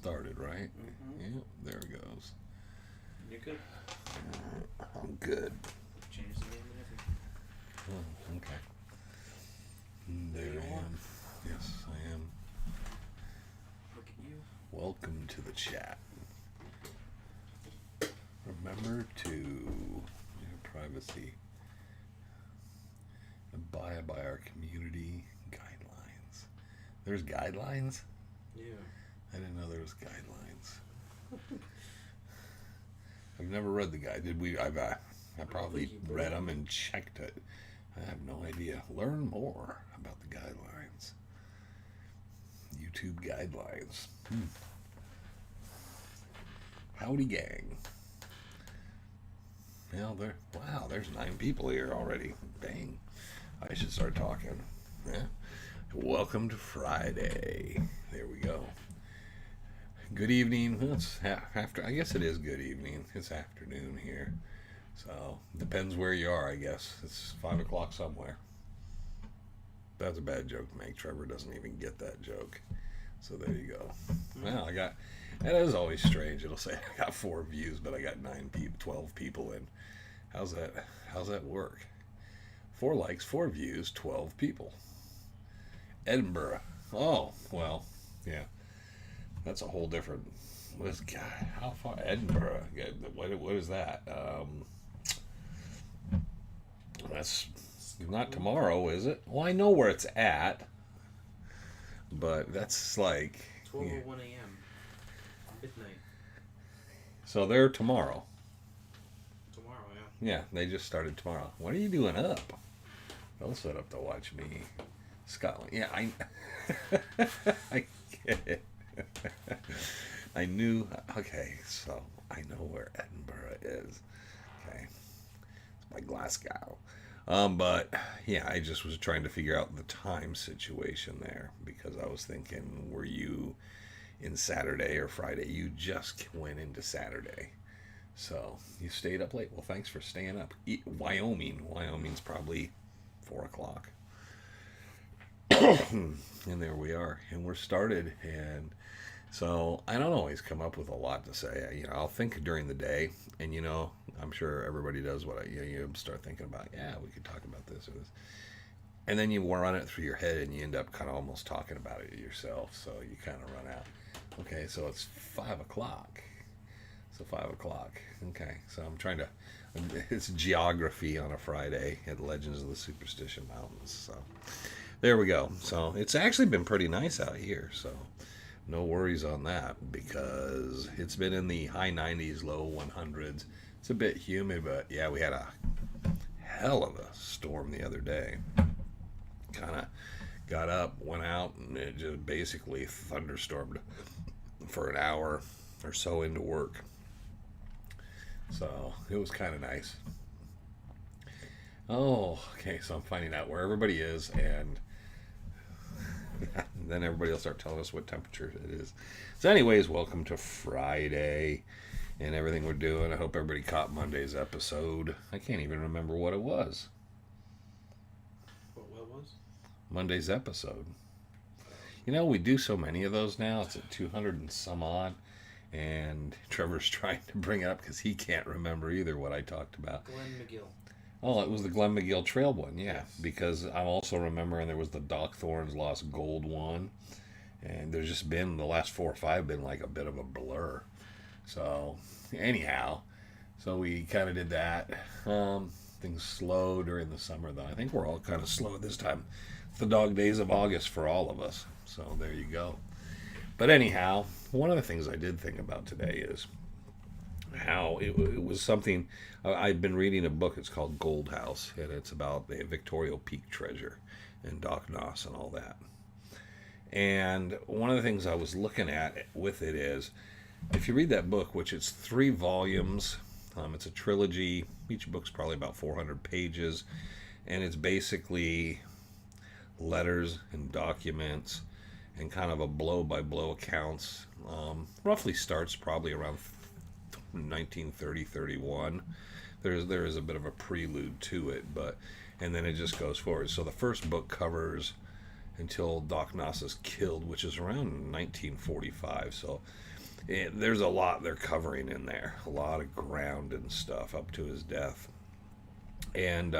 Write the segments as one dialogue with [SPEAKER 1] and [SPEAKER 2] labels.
[SPEAKER 1] started, right?
[SPEAKER 2] Mm-hmm.
[SPEAKER 1] Yep, there it goes.
[SPEAKER 2] You're good.
[SPEAKER 1] I'm good.
[SPEAKER 2] Change the name and everything.
[SPEAKER 1] Oh, okay.
[SPEAKER 2] There
[SPEAKER 1] There
[SPEAKER 2] you
[SPEAKER 1] I
[SPEAKER 2] are.
[SPEAKER 1] am. Yes, I am.
[SPEAKER 2] Look at you.
[SPEAKER 1] Welcome to the chat. Remember to privacy. Abide by our community guidelines. There's guidelines?
[SPEAKER 2] Yeah.
[SPEAKER 1] I didn't know there was guidelines. I've never read the guide. Did we? I probably
[SPEAKER 2] think you
[SPEAKER 1] read
[SPEAKER 2] did.
[SPEAKER 1] them and checked it. I have no idea. Learn more about the guidelines. YouTube guidelines. Howdy, gang. Well, there's 9 people here already. Bang. I should start talking. Yeah. Welcome to Friday. There we go. Good evening. Well, it's after. I guess it is good evening. It's afternoon here. So, depends where you are, I guess. It's 5 o'clock somewhere. That's a bad joke to make. Trevor doesn't even get that joke. So, there you go. Well, that is always strange. It'll say I got 4 views, but I got 9 people, 12 people in. How's that work? 4 likes, 4 views, 12 people. Edinburgh. Oh, well, yeah. That's a whole different. How far? Edinburgh. What is that? That's not tomorrow, is it? Well, I know where it's at, but that's like
[SPEAKER 2] 12:01 a.m. Midnight.
[SPEAKER 1] So they're tomorrow.
[SPEAKER 2] Tomorrow, yeah.
[SPEAKER 1] Yeah, they just started tomorrow. What are you doing up? Don't sit up to watch me. Scotland. Yeah, I get it. I knew. Okay, so I know where Edinburgh is. Okay, it's by Glasgow. But yeah, I just was trying to figure out the time situation there because I was thinking, were you in Saturday or Friday? You just went into Saturday, so you stayed up late. Well, thanks for staying up. Wyoming's probably 4 o'clock. And there we are, and we're started. And so I don't always come up with a lot to say. I'll think during the day, and I'm sure everybody does what you start thinking about. Yeah, we could talk about this or this, and then you run it through your head, and you end up kind of almost talking about it yourself. So you kind of run out. Okay, so it's 5 o'clock. So 5 o'clock. Okay, so I'm trying to. It's geography on a Friday at Legends of the Superstition Mountains. So there we go. So it's actually been pretty nice out here. So no worries on that because it's been in the high 90s, low 100s. It's a bit humid, but yeah, we had a hell of a storm the other day. Kind of got up, went out, and it just basically thunderstormed for an hour or so into work. So it was kind of nice. Oh, okay, so I'm finding out where everybody is, and then everybody will start telling us what temperature it is. So anyways, welcome to Friday and everything we're doing. I hope everybody caught Monday's episode. I can't even remember what it was.
[SPEAKER 2] What was?
[SPEAKER 1] Monday's episode. We do so many of those now. It's at 200 and some odd. And Trevor's trying to bring it up because he can't remember either what I talked about.
[SPEAKER 2] Glenn McGill.
[SPEAKER 1] Oh, it was the Glenn McGill Trail one, yeah.
[SPEAKER 2] Yes.
[SPEAKER 1] Because I'm also remembering there was the Doc Thorne's Lost Gold one. And there's just been, the last 4 or 5 been like a bit of a blur. So, anyhow, so we kind of did that. Things slow during the summer, though. I think we're all kind of slow this time. It's the dog days of August for all of us. So, there you go. But anyhow, one of the things I did think about today is how it was something. I've been reading a book. It's called Gold House, and it's about the Victoria Peak treasure and Doc Noss and all that. And one of the things I was looking at with it is, if you read that book, which it's 3 volumes, it's a trilogy. Each book's probably about 400 pages, and it's basically letters and documents and kind of a blow-by-blow accounts. Roughly starts probably around 1930-31. There is a bit of a prelude to it, and then it just goes forward. So the first book covers until Doc Noss is killed, which is around 1945. So there's a lot they're covering in there, a lot of ground and stuff up to his death. And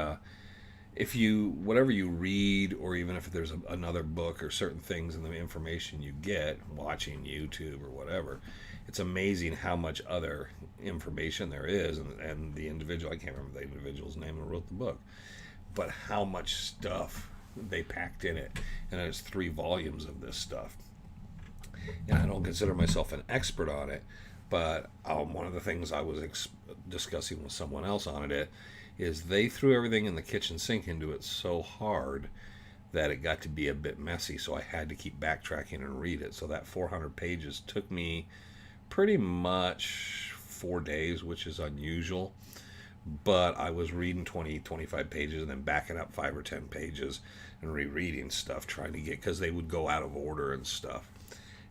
[SPEAKER 1] if you, whatever you read, or even if there's another book or certain things in the information you get watching YouTube or whatever, it's amazing how much other information there is. And the individual, I can't remember the individual's name who wrote the book, but how much stuff they packed in it. And there's 3 volumes of this stuff. And I don't consider myself an expert on it, but one of the things I was discussing with someone else on it is they threw everything in the kitchen sink into it so hard that it got to be a bit messy, so I had to keep backtracking and read it. So that 400 pages took me pretty much 4 days, which is unusual, but I was reading 20, 25 pages and then backing up 5 or 10 pages and rereading stuff, trying to get, because they would go out of order and stuff.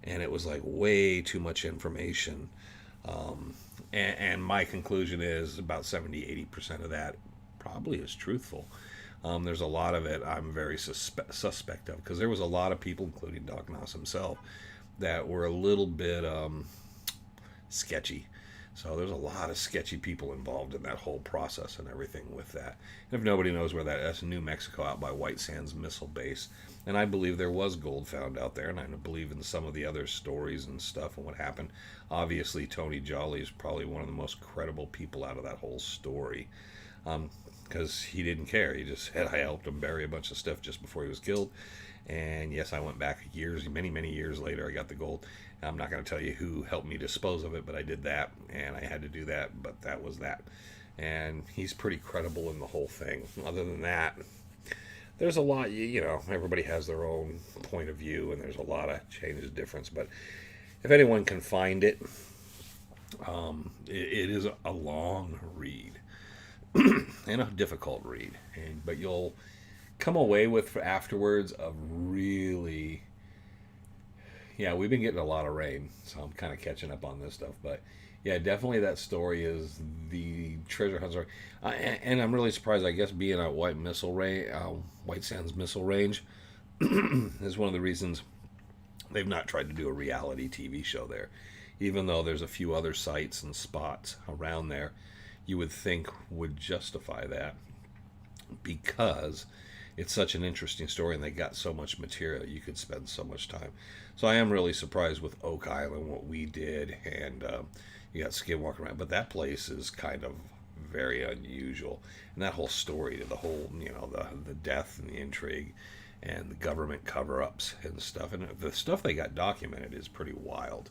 [SPEAKER 1] And it was like way too much information. And my conclusion is about 70-80% of that probably is truthful. There's a lot of it I'm very suspect of, because there was a lot of people, including Doc Noss himself, that were a little bit sketchy. So there's a lot of sketchy people involved in that whole process and everything with that. And if nobody knows where that's New Mexico, out by White Sands Missile Base. And I believe there was gold found out there, and I believe in some of the other stories and stuff and what happened. Obviously, Tony Jolly is probably one of the most credible people out of that whole story, because he didn't care. He just said, I helped him bury a bunch of stuff just before he was killed. And yes, I went back years, many years later, I got the gold. I'm not going to tell you who helped me dispose of it, but I did that, and I had to do that, but that was that. And he's pretty credible in the whole thing. Other than that, there's a lot, everybody has their own point of view, and there's a lot of changes, difference. But if anyone can find it, it is a long read and a difficult read. But you'll come away with afterwards of really, we've been getting a lot of rain, so I'm kind of catching up on this stuff. But yeah, definitely that story is the treasure hunt story. And I'm really surprised, I guess, being at White Sands Missile Range is one of the reasons they've not tried to do a reality TV show there. Even though there's a few other sites and spots around there you would think would justify that, because it's such an interesting story and they got so much material, you could spend so much time. So I am really surprised with Oak Island, what we did, and you got Skinwalker around, but that place is kind of very unusual. And that whole story, the whole, the death and the intrigue and the government cover-ups and stuff, and the stuff they got documented is pretty wild.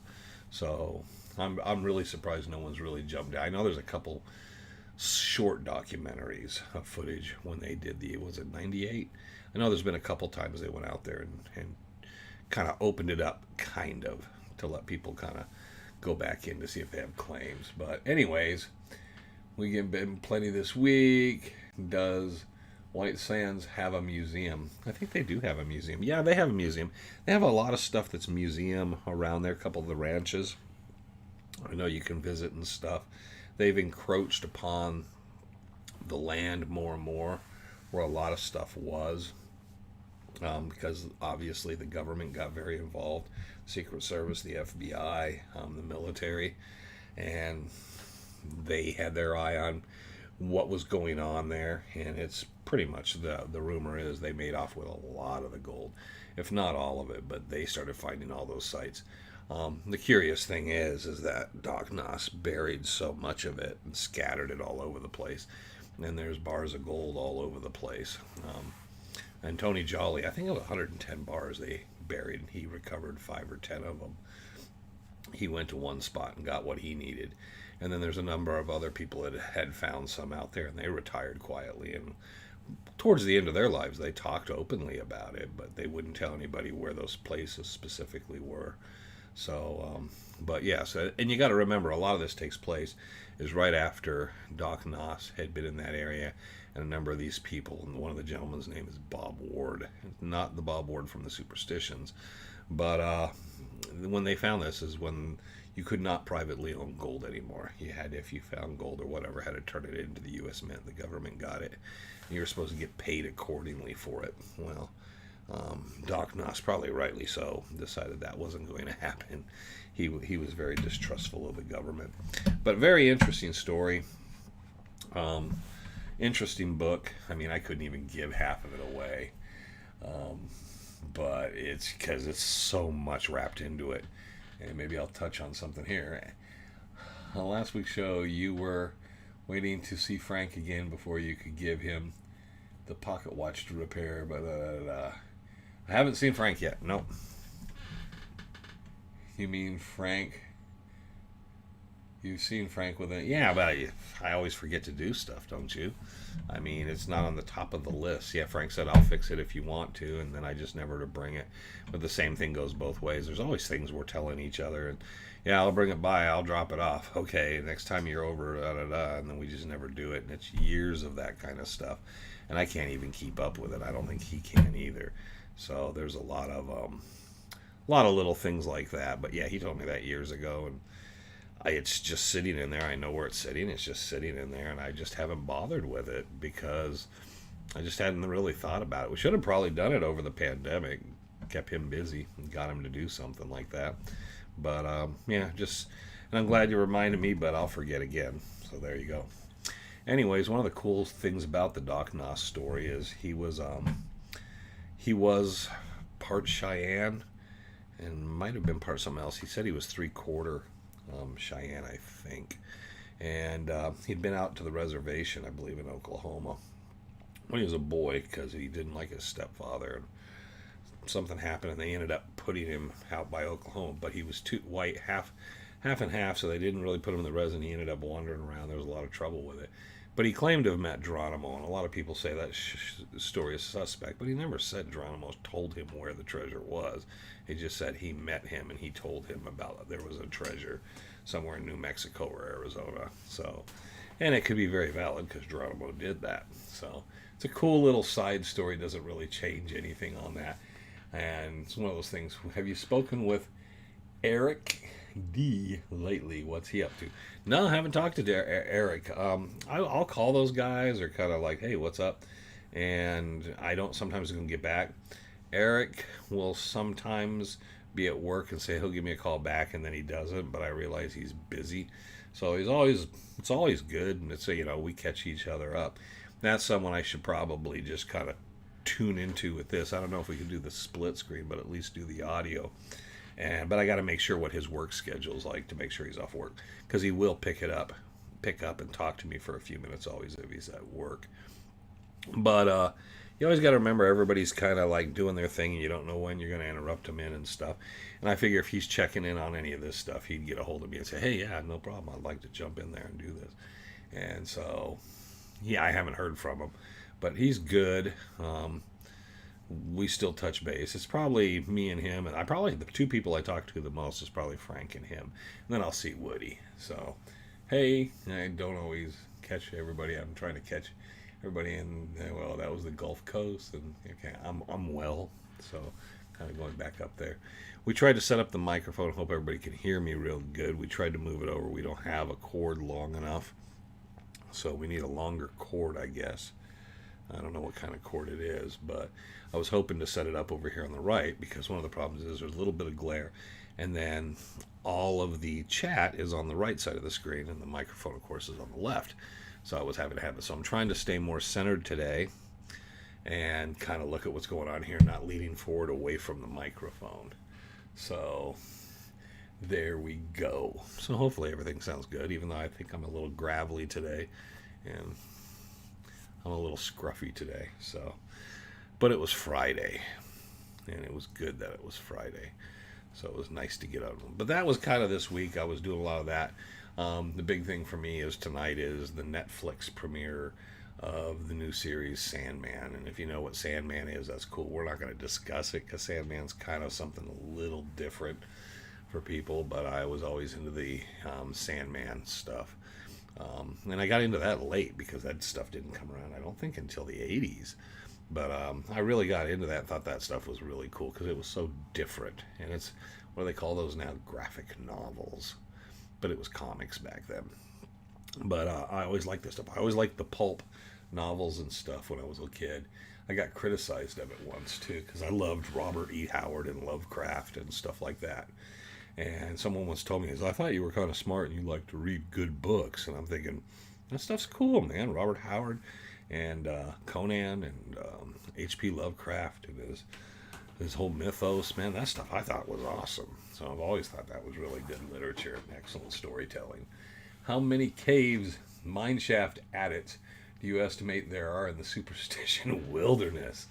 [SPEAKER 1] So I'm really surprised no one's really jumped in. I know there's a couple short documentaries of footage when they did was it 98? I know there's been a couple times they went out there and kind of opened it up, kind of, to let people kind of go back in to see if they have claims. But anyways, we get been plenty this week. Does White Sands have a museum? I think they do have a museum. Yeah, they have a museum. They have a lot of stuff that's museum around there, a couple of the ranches. I know you can visit and stuff. They've encroached upon the land more and more where a lot of stuff was, because obviously the government got very involved. Secret Service, the FBI, the military, and they had their eye on what was going on there, and it's pretty much the rumor is they made off with a lot of the gold, if not all of it, but they started finding all those sites. The curious thing is that Doc Noss buried so much of it and scattered it all over the place, and there's bars of gold all over the place. And Tony Jolly, I think it was 110 bars they buried, and he recovered 5 or 10 of them. He went to one spot and got what he needed. And then there's a number of other people that had found some out there, and they retired quietly. And towards the end of their lives, they talked openly about it, but they wouldn't tell anybody where those places specifically were. So, but yes, and you got to remember, a lot of this takes place is right after Doc Noss had been in that area, and a number of these people, and one of the gentlemen's name is Bob Ward, not the Bob Ward from the Superstitions, but when they found this is when you could not privately own gold anymore. You had, if you found gold or whatever, had to turn it into the U.S. Mint. The government got it, and you were supposed to get paid accordingly for it. Well, Doc Noss, probably rightly so, decided that wasn't going to happen. He was very distrustful of the government. But very interesting story. Interesting book. I mean, I couldn't even give half of it away. But it's because it's so much wrapped into it. And maybe I'll touch on something here. On last week's show, you were waiting to see Frank again before you could give him the pocket watch to repair. But I haven't seen Frank yet. Nope. You mean Frank? You've seen Frank with it? Yeah, but I always forget to do stuff, don't you? I mean, it's not on the top of the list. Yeah, Frank said, I'll fix it if you want to, and then I just never to bring it. But the same thing goes both ways. There's always things we're telling each other, and yeah, I'll bring it by, I'll drop it off. Okay, next time you're over, and then we just never do it, and it's years of that kind of stuff. And I can't even keep up with it. I don't think he can either. So there's a lot of little things like that. But yeah, he told me that years ago, and it's just sitting in there. I know where it's sitting. It's just sitting in there, and I just haven't bothered with it because I just hadn't really thought about it. We should have probably done it over the pandemic, kept him busy, and got him to do something like that. But yeah, and I'm glad you reminded me, but I'll forget again. So there you go. Anyways, one of the cool things about the Doc Noss story is he was part Cheyenne and might have been part something else. He said he was 3/4 Cheyenne, I think. And he'd been out to the reservation, I believe, in Oklahoma when he was a boy because he didn't like his stepfather. And something happened, and they ended up putting him out by Oklahoma. But he was too white, half and half, so they didn't really put him in the res, and he ended up wandering around. There was a lot of trouble with it. But he claimed to have met Geronimo, and a lot of people say that story is suspect, but he never said Geronimo told him where the treasure was. He just said he met him, and he told him about there was a treasure somewhere in New Mexico or Arizona. So, and it could be very valid because Geronimo did that. So it's a cool little side story. Doesn't really change anything on that. And it's one of those things. Have you spoken with Eric D lately? What's he up to? No, I haven't talked to Eric. I'll call those guys or kind of like, hey, what's up? And I don't sometimes going to get back. Eric will sometimes be at work and say he'll give me a call back, and then he doesn't. But I realize he's busy, so it's always good. And it's we catch each other up. That's someone I should probably just kind of tune into with this. I don't know if we can do the split screen, but at least do the audio. But I got to make sure what his work schedule is like to make sure he's off work, because he will pick up and talk to me for a few minutes always if he's at work. But you always got to remember everybody's kind of like doing their thing, and you don't know when you're going to interrupt them in and stuff. And I figure if he's checking in on any of this stuff, he'd get a hold of me and say, hey, yeah, no problem, I'd like to jump in there and do this. And so yeah, I haven't heard from him, but he's good. We still touch base. It's probably me and him, and the two people I talk to the most is probably Frank and him. And then I'll see Woody. So, hey, I don't always catch everybody. I'm trying to catch everybody in. Well, that was the Gulf Coast, and okay, I'm well. So, kind of going back up there. We tried to set up the microphone. Hope everybody can hear me real good. We tried to move it over. We don't have a cord long enough, so we need a longer cord, I guess. I don't know what kind of cord it is, but I was hoping to set it up over here on the right, because one of the problems is there's a little bit of glare, and then all of the chat is on the right side of the screen, and the microphone, of course, is on the left. So I was having to have it. So I'm trying to stay more centered today and kind of look at what's going on here, not leaning forward away from the microphone. So there we go. So hopefully everything sounds good, even though I think I'm a little gravelly today, and I'm a little scruffy today. So, but it was Friday, and it was good that it was Friday. So it was nice to get out. But that was kind of this week. I was doing a lot of that. The big thing for me is tonight is the Netflix premiere of the new series Sandman. And if you know what Sandman is, that's cool. We're not going to discuss it because Sandman's kind of something a little different for people. But I was always into the Sandman stuff. And I got into that late because that stuff didn't come around, I don't think, until the 80s. But I really got into that and thought that stuff was really cool because it was so different. And it's, what do they call those now? Graphic novels. But it was comics back then. But I always liked this stuff. I always liked the pulp novels and stuff when I was a kid. I got criticized of it once too because I loved Robert E. Howard and Lovecraft and stuff like that. And someone once told me, I thought you were kind of smart and you like to read good books. And I'm thinking, that stuff's cool, man. Robert Howard and Conan and H.P. Lovecraft and his whole mythos, man, that stuff I thought was awesome. So I've always thought that was really good literature and excellent storytelling. How many caves, mineshaft adits, do you estimate there are in the Superstition wilderness?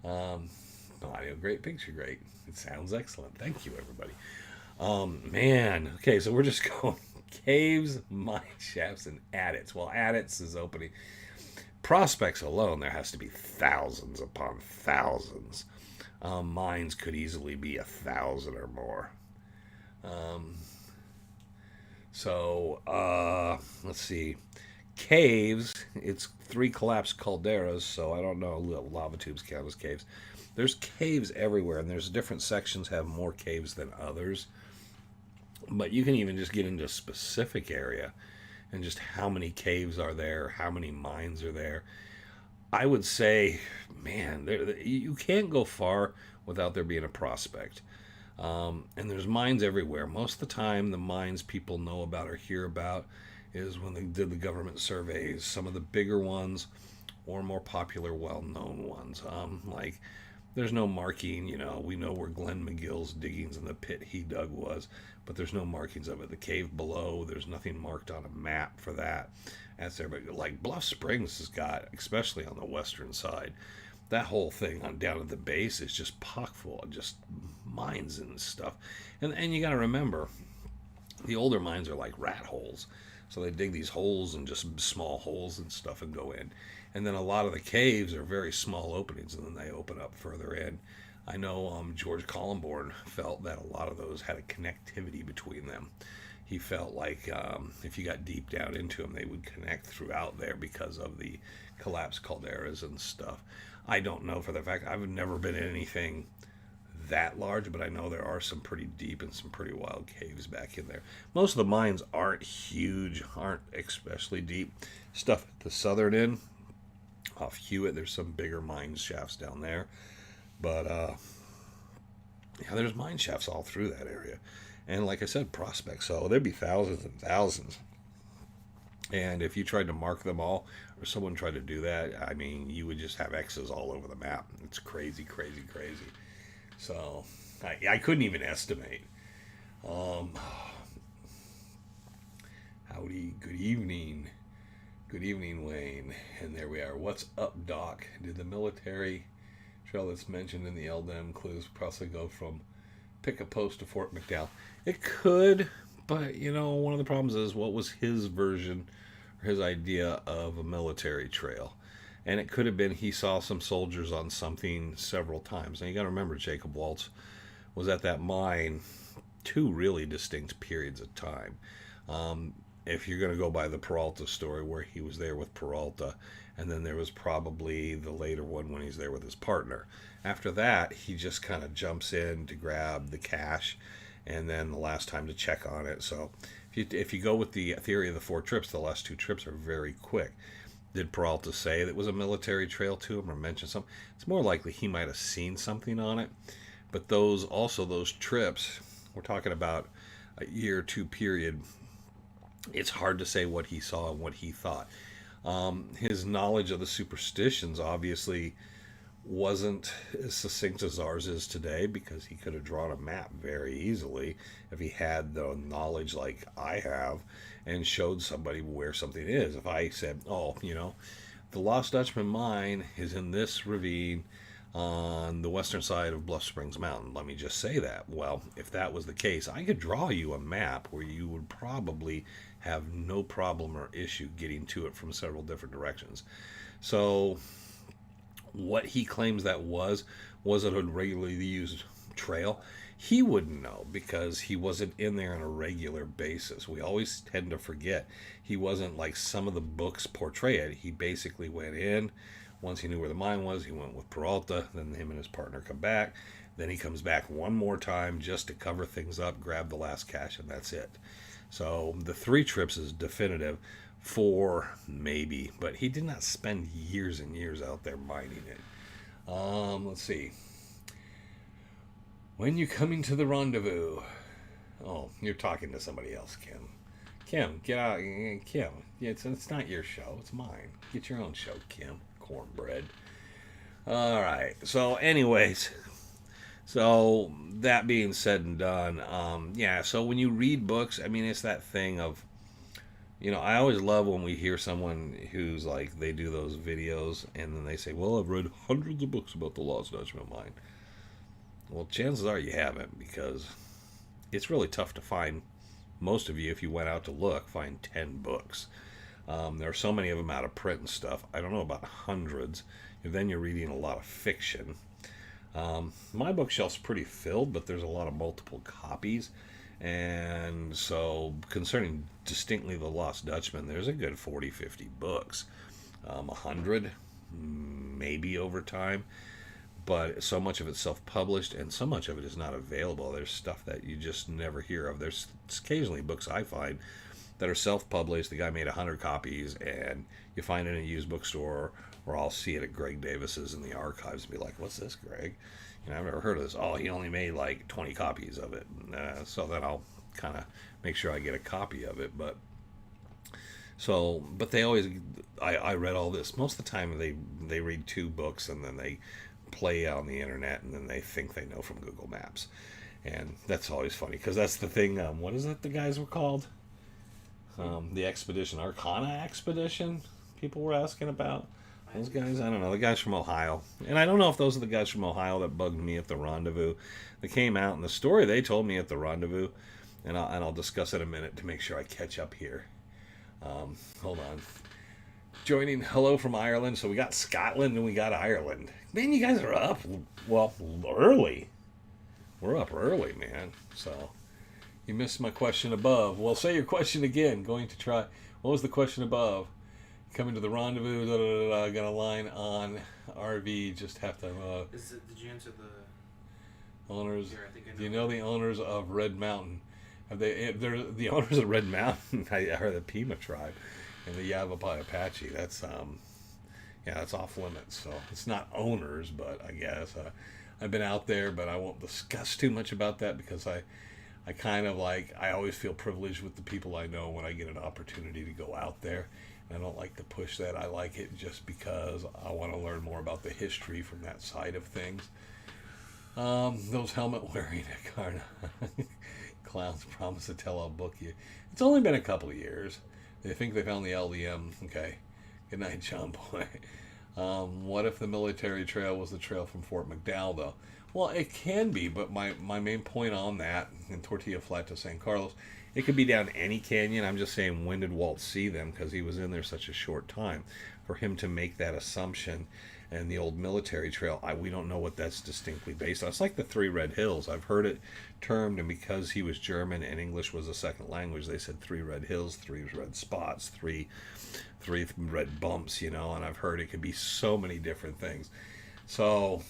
[SPEAKER 1] Audio great, picture great. It sounds excellent. Thank you, everybody. Man, okay, so we're just going caves, mine shafts, and adits. Well, adits is opening. Prospects alone, there has to be thousands upon thousands. Mines could easily be 1,000 or more. Let's see. Caves, it's 3 collapsed calderas, so I don't know, lava tubes count as caves. There's caves everywhere, and there's different sections have more caves than others. But you can even just get into a specific area and just how many caves are there, how many mines are there. I would say, man, you can't go far without there being a prospect. And there's mines everywhere. Most of the time, the mines people know about or hear about is when they did the government surveys. Some of the bigger ones or more popular, well-known ones. Like, there's no marking, we know where Glenn McGill's diggings in the pit he dug was, but there's no markings of it. The cave below, there's nothing marked on a map for that. That's everybody. Like Bluff Springs has got, especially on the western side, that whole thing on down at the base is just pock full of just mines and stuff. And you got to remember, the older mines are like rat holes. So they dig these holes and just small holes and stuff and go in. And then a lot of the caves are very small openings, and then they open up further in. I know George Columborn felt that a lot of those had a connectivity between them. He felt like if you got deep down into them, they would connect throughout there because of the collapsed calderas and stuff. I don't know for the fact. I've never been in anything that large, but I know there are some pretty deep and some pretty wild caves back in there. Most of the mines aren't huge, aren't especially deep. Stuff at the southern end, off Hewitt, there's some bigger mine shafts down there. But, yeah, there's mine shafts all through that area. And like I said, prospects. So there'd be thousands and thousands. And if you tried to mark them all, or someone tried to do that, I mean, you would just have X's all over the map. It's crazy, crazy, crazy. So I couldn't even estimate. Howdy, good evening. Good evening, Wayne. And there we are. What's up, Doc? Did the military trail that's mentioned in the LDM clues possibly go from pick a post to Fort McDowell? It could, but one of the problems is what was his version or his idea of a military trail? And it could have been he saw some soldiers on something several times. And you got to remember, Jacob Waltz was at that mine 2 really distinct periods of time. If you're going to go by the Peralta story where he was there with Peralta, and then there was probably the later one when he's there with his partner. After that, he just kind of jumps in to grab the cash, and then the last time to check on it. So if you go with the theory of the 4 trips, the last 2 trips are very quick. Did Peralta say that it was a military trail to him or mention something? It's more likely he might have seen something on it. But those trips, we're talking about a year or 2 period. It's hard to say what he saw and what he thought. His knowledge of the superstitions obviously wasn't as succinct as ours is today, because he could have drawn a map very easily if he had the knowledge like I have and showed somebody where something is. If I said, the Lost Dutchman mine is in this ravine on the western side of Bluff Springs Mountain. Let me just say that. Well, if that was the case, I could draw you a map where you would probably have no problem or issue getting to it from several different directions. So what he claims that was it a regularly used trail? He wouldn't know, because he wasn't in there on a regular basis. We always tend to forget he wasn't like some of the books portray it. He basically went in. Once he knew where the mine was, he went with Peralta. Then him and his partner come back. Then he comes back one more time just to cover things up, grab the last cache, and that's it. So the 3 trips is definitive. 4 maybe, but he did not spend years and years out there mining it. Let's see. When you coming to the rendezvous? Oh, you're talking to somebody else, Kim. Kim, get out. Kim, it's not your show. It's mine. Get your own show, Kim. Cornbread. All right. So, anyways, so that being said and done, yeah. So when you read books, I mean, it's that thing of, I always love when we hear someone who's like they do those videos and then they say, "Well, I've read hundreds of books about the Lost Dutchman mine." Well, chances are you haven't, because it's really tough to find. Most of you, if you went out to look, find 10 books. There are so many of them out of print and stuff. I don't know about hundreds. Then you're reading a lot of fiction. My bookshelf's pretty filled, but there's a lot of multiple copies. And so, concerning distinctly the Lost Dutchman, there's a good 40, 50 books. 100, maybe over time. But so much of it's self-published, and so much of it is not available. There's stuff that you just never hear of. There's occasionally books I find that are self-published. The guy made 100 copies, and you find it in a used bookstore, or I'll see it at Greg Davis's in the archives and be like, "What's this, Greg? I've never heard of this." "Oh, he only made like 20 copies of it." So then I'll kind of make sure I get a copy of it. But they always, I read all this. Most of the time they read 2 books and then they play on the internet, and then they think they know from Google Maps. And that's always funny, because that's the thing. What is it the guys were called? The expedition, Arcana Expedition, people were asking about. Those guys, I don't know, the guys from Ohio. And I don't know if those are the guys from Ohio that bugged me at the rendezvous. They came out, and the story they told me at the rendezvous, and I'll discuss it in a minute to make sure I catch up here. Hold on. Joining, hello from Ireland. So we got Scotland and we got Ireland. Man, you guys are up, well, early. We're up early, man. So you missed my question above. Well, say your question again. Going to try. What was the question above? Coming to the rendezvous. Da, da, da, da, got a line on RV. Just have to.
[SPEAKER 2] Did you answer the
[SPEAKER 1] owners?
[SPEAKER 2] Here, I think I know.
[SPEAKER 1] Do you know the owners of Red Mountain? They're the owners of Red Mountain are the Pima tribe. And the Yavapai Apache, that's off limits. So it's not owners, but I guess I've been out there, but I won't discuss too much about that, because I kind of I always feel privileged with the people I know when I get an opportunity to go out there. And I don't like to push that. I like it just because I want to learn more about the history from that side of things. Those helmet wearing clowns promise to tell I'll book you. It's only been a couple of years. They think they found the LDM. Okay. Good night, John Boy. What if the military trail was the trail from Fort McDowell, though? Well, it can be, but my main point on that, in Tortilla Flat to San Carlos, it could be down any canyon. I'm just saying, when did Walt see them? Because he was in there such a short time. For him to make that assumption, and the old military trail, we don't know what that's distinctly based on. It's like the Three Red Hills. I've heard it termed, and because he was German and English was a second language, they said 3 red hills, 3 red spots, three red bumps, and I've heard it could be so many different things. So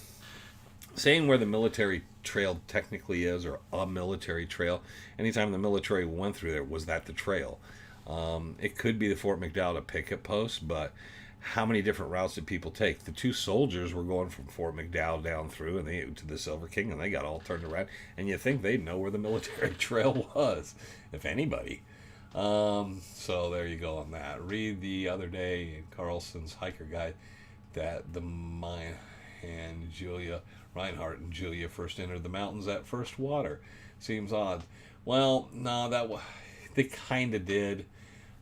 [SPEAKER 1] saying where the military trail technically is, or a military trail, anytime the military went through there, was that the trail? It could be the Fort McDowell to picket post, but how many different routes did people take? The 2 soldiers were going from Fort McDowell down through and to the Silver King, and they got all turned around. And you think they'd know where the military trail was, if anybody. So there you go on that. Read the other day in Carlson's Hiker Guide that the mine and Julia Reinhardt and Julia first entered the mountains at first water. Seems odd. Well, no, they kind of did.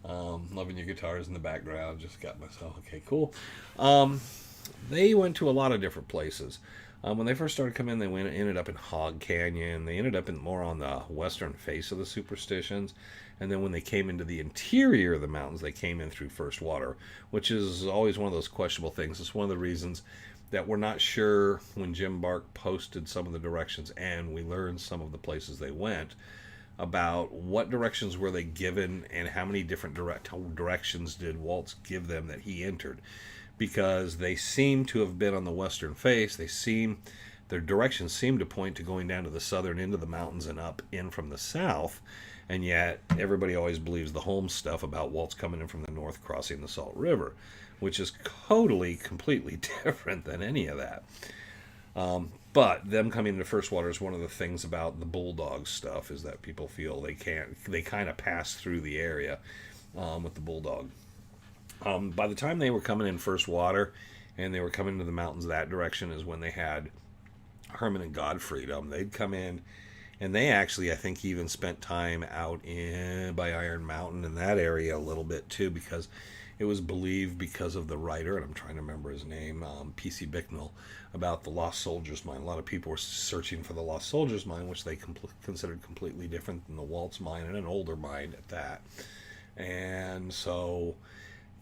[SPEAKER 1] Loving your guitars in the background. Just got myself. Okay, cool. They went to a lot of different places. When they first started coming in, ended up in Hog Canyon. They ended up more on the western face of the Superstitions. And then when they came into the interior of the mountains, they came in through first water, which is always one of those questionable things. It's one of the reasons that we're not sure when Jim Bark posted some of the directions and we learned some of the places they went, about what directions were they given and how many different directions did Waltz give them that he entered. Because they seem to have been on the western face. Their directions seem to point to going down to the southern end of the mountains and up in from the south. And yet everybody always believes the Holmes stuff about Waltz coming in from the north, crossing the Salt River. which is totally, completely different than any of that. But them coming into first water is one of the things about the bulldog stuff is that people feel they kind of pass through the area with the bulldog. By the time they were coming in first water and they were coming to the mountains that direction is when they had Herman and Godfrey. They'd come in and they actually, I think, even spent time out in by Iron Mountain in that area a little bit too, because it was believed because of the writer, and I'm trying to remember his name, P.C. Bicknell, about the Lost Soldiers Mine. A lot of people were searching for the Lost Soldiers Mine, which they considered completely different than the Waltz Mine, and an older mine at that. And so